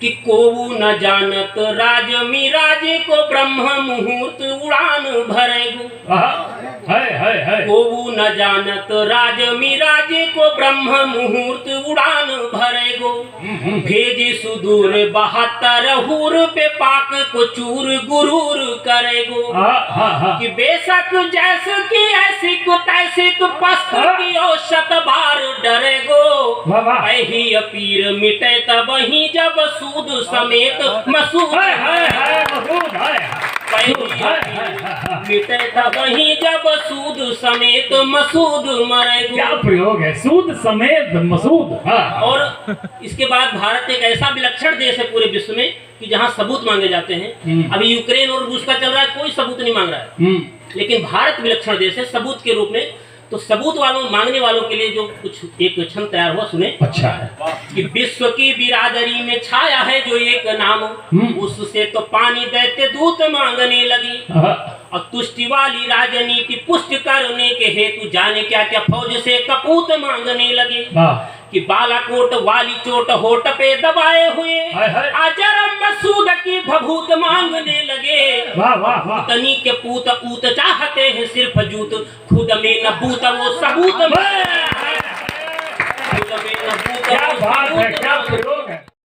कि कोऊ न जानत राज मिराज को ब्रह्म मुहूर्त उड़ान भरेगो। कोऊ न जानत राज मिराज को ब्रह्म मुहूर्त उड़ान भरेगो। भेजे सुदूर 72 हूर पे पाक को चूर गुरूर करेगो। कि बेशक जैस की ऐसी को तैसी को पस्त की औसत बार डरेगो। ही पीर मिटे तब ही जब सूद समेत मसूद मिटे तब ही जब सूद समेत मसूद मरेगो। क्या प्रयोग है, सूद समेत मसूद। और इसके बाद भारत एक ऐसा विलक्षण देश है पूरे विश्व में कि जहाँ सबूत मांगे जाते हैं। अभी यूक्रेन और रूस का चल रहा है, कोई सबूत नहीं मांग रहा है, लेकिन भारत विलक्षण देश है सबूत के रूप में। तो सबूत वालों मांगने वालों के लिए जो कुछ एक छंद तैयार हुआ, सुने। अच्छा है कि विश्व की बिरादरी में छाया है जो एक नाम, उससे तो पानी दैत्य दूत मांगने लगी। और तुष्टि वाली राजनीति पुष्ट करने के हेतु जाने क्या क्या फौज से कपूत मांगने लगे। कि बालाकोट वाली चोट होठ पे दबाए हुए अजरम मसूद की भभूत मांगने लगे। तनी के पूत ऊत चाहते हैं सिर्फ जूत, खुद में न बूत वो सबूत में। खुद में न बूत वो सबूत।